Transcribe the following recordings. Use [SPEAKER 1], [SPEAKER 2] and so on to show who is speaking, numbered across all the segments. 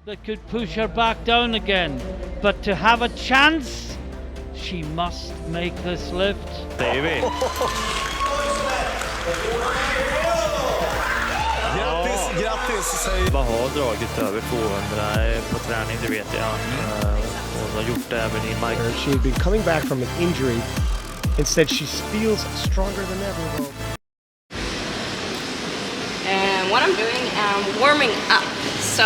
[SPEAKER 1] that could push her back down again. But to have a chance, she must make this lift.
[SPEAKER 2] Säger vi.
[SPEAKER 3] Grattis säger
[SPEAKER 2] Vad har dragit över 200 på träning, det vet jag. Hon har gjort det även i Mike.
[SPEAKER 4] She had been coming back from an injury. Instead, she feels stronger than ever. Though.
[SPEAKER 5] And what I'm doing, I'm warming up. So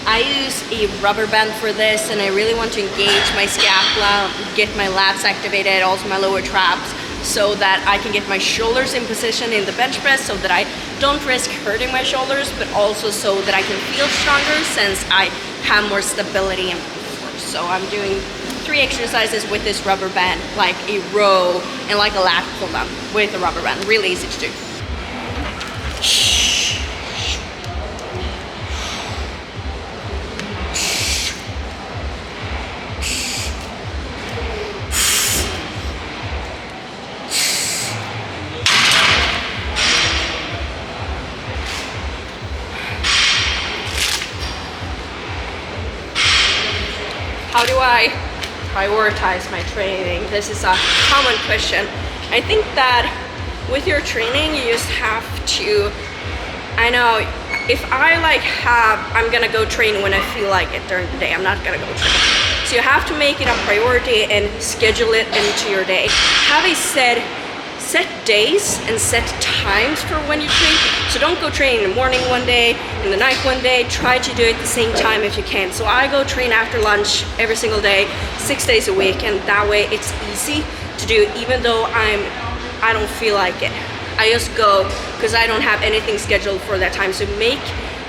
[SPEAKER 5] I use a rubber band for this, and I really want to engage my scapula, get my lats activated, also my lower traps, so that I can get my shoulders in position in the bench press, so that I don't risk hurting my shoulders, but also so that I can feel stronger since I have more stability in my core. So I'm doing 3 exercises with this rubber band, like a row and like a lat pull down with a rubber band. Really easy to do. How do I prioritize my training? This is a common question. I think that with your training, you just have to, I know if I'm gonna go train when I feel like it during the day, I'm not gonna go train. So you have to make it a priority and schedule it into your day. Have a set days and set times for when you train. So don't go train in the morning one day, in the night one day. Try to do it at the same time if you can. So I go train after lunch every single day, 6 days a week, and that way it's easy to do even though I don't feel like it. I just go because I don't have anything scheduled for that time. So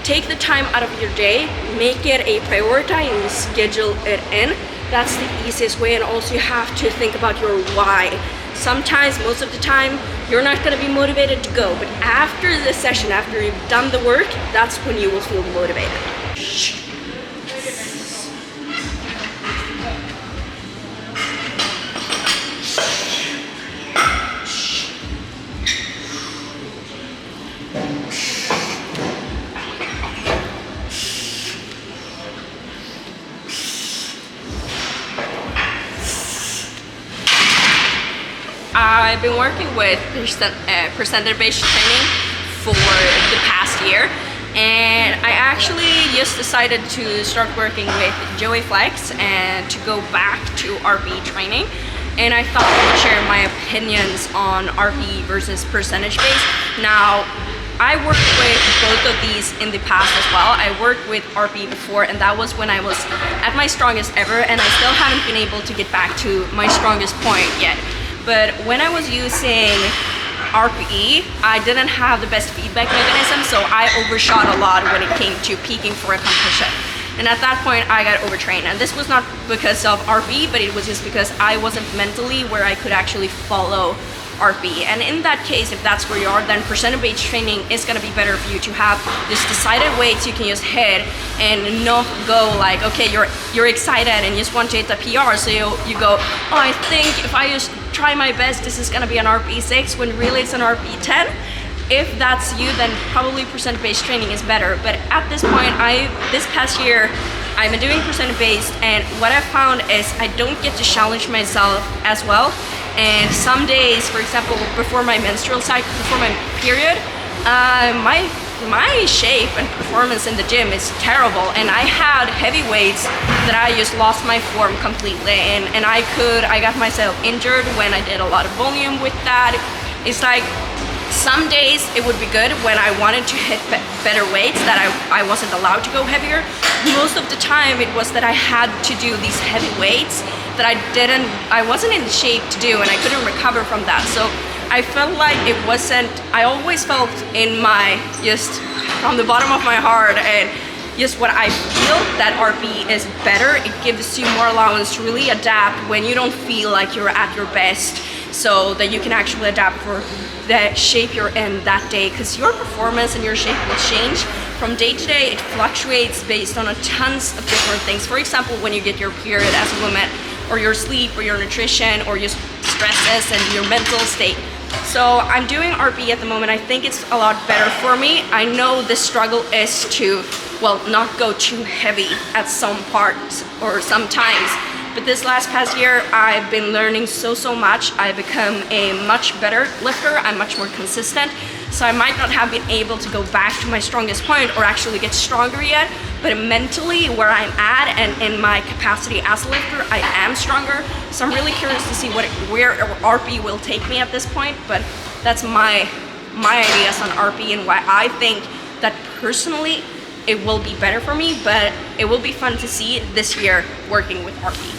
[SPEAKER 5] take the time out of your day, make it a priority and schedule it in. That's the easiest way, and also you have to think about your why. Sometimes, most of the time, you're not gonna be motivated to go, but after the session, after you've done the work, that's when you will feel motivated. I've been working with percentage-based training for the past year, and I actually just decided to start working with Joey Flex and to go back to RP training. And I thought I would share my opinions on RP versus percentage-based. Now, I worked with both of these in the past as well. I worked with RP before, and that was when I was at my strongest ever, and I still haven't been able to get back to my strongest point yet. But when I was using RPE, I didn't have the best feedback mechanism, so I overshot a lot when it came to peaking for a competition. And at that point, I got overtrained. And this was not because of RPE, but it was just because I wasn't mentally where I could actually follow RP. And in that case, if that's where you are, then percentage-based training is gonna be better for you to have this decided weights you can just hit and not go like, okay, you're excited and you just want to hit the PR, so you go, oh, I think if I just try my best, this is gonna be an RP6, when really it's an RP10. If that's you, then probably percent-based training is better. But at this point, this past year, I've been doing percent-based, and what I've found is I don't get to challenge myself as well. And some days, for example, before my menstrual cycle, before my period, my shape and performance in the gym is terrible, and I had heavy weights that I just lost my form completely, and I got myself injured when I did a lot of volume with that. It's like some days it would be good when I wanted to hit better weights that I wasn't allowed to go heavier. Most of the time it was that I had to do these heavy weights that I wasn't in shape to do, and I couldn't recover from that. So I felt like I always felt in just from the bottom of my heart and just what I feel that RP is better. It gives you more allowance to really adapt when you don't feel like you're at your best, so that you can actually adapt for the shape you're in that day, because your performance and your shape will change from day to day. It fluctuates based on tons of different things. For example, when you get your period as a woman, or your sleep, or your nutrition, or your stresses and your mental state. So I'm doing RP at the moment. I think it's a lot better for me. I know the struggle is to well, not go too heavy at some parts or sometimes. But this past year, I've been learning so much. I've become a much better lifter. I'm much more consistent. So I might not have been able to go back to my strongest point or actually get stronger yet, but mentally where I'm at and in my capacity as a lifter, I am stronger. So I'm really curious to see where RP will take me at this point, but that's my ideas on RP and why I think that personally it will be better for me, but it will be fun to see this year working with RP.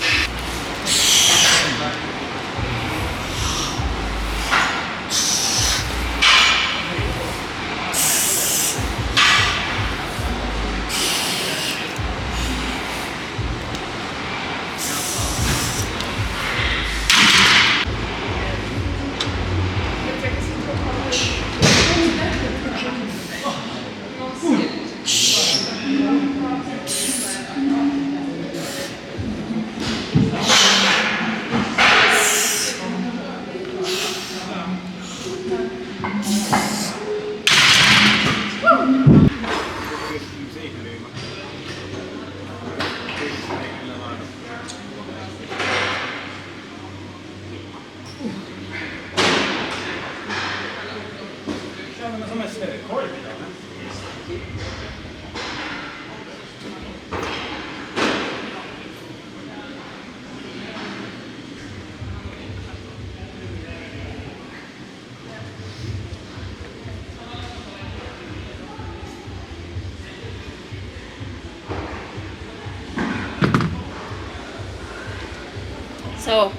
[SPEAKER 5] So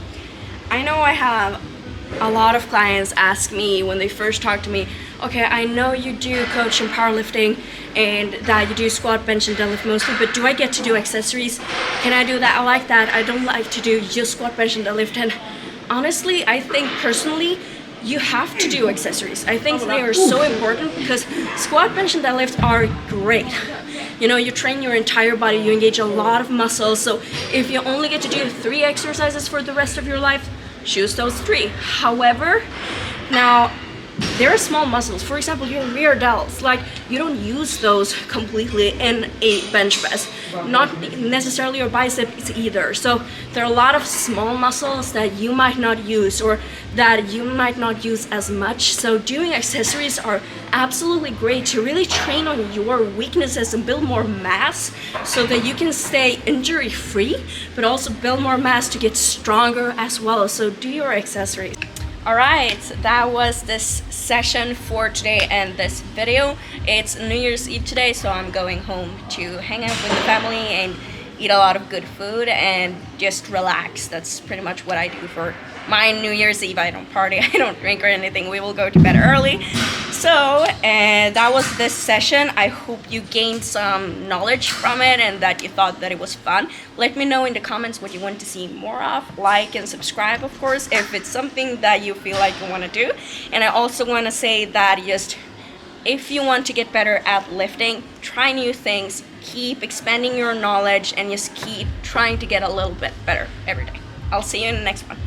[SPEAKER 5] I know I have a lot of clients ask me when they first talk to me, okay, I know you do coach in powerlifting and that you do squat, bench, and deadlift mostly, but do I get to do accessories? Can I do that? I like that. I don't like to do just squat, bench, and deadlift. And honestly, I think personally, you have to do accessories. I think they are so important because squat, bench, and deadlift are great. You know, you train your entire body, you engage a lot of muscles. So if you only get to do 3 exercises for the rest of your life, choose those 3. However, now there are small muscles. For example, your rear delts, like you don't use those completely in a bench press, not necessarily your biceps either. So there are a lot of small muscles that you might not use or that you might not use as much. So doing accessories are absolutely great to really train on your weaknesses and build more mass so that you can stay injury free, but also build more mass to get stronger as well. So do your accessories. Alright, that was this session for today and this video. It's New Year's Eve today, so I'm going home to hang out with the family and eat a lot of good food and just relax. That's pretty much what I do for my New Year's Eve. I don't party, I don't drink or anything. We will go to bed early. So, and that was this session. I hope you gained some knowledge from it and that you thought that it was fun. Let me know in the comments what you want to see more of. Like and subscribe, of course, if it's something that you feel like you want to do. And I also want to say that just if you want to get better at lifting, try new things, keep expanding your knowledge, and just keep trying to get a little bit better every day. I'll see you in the next one.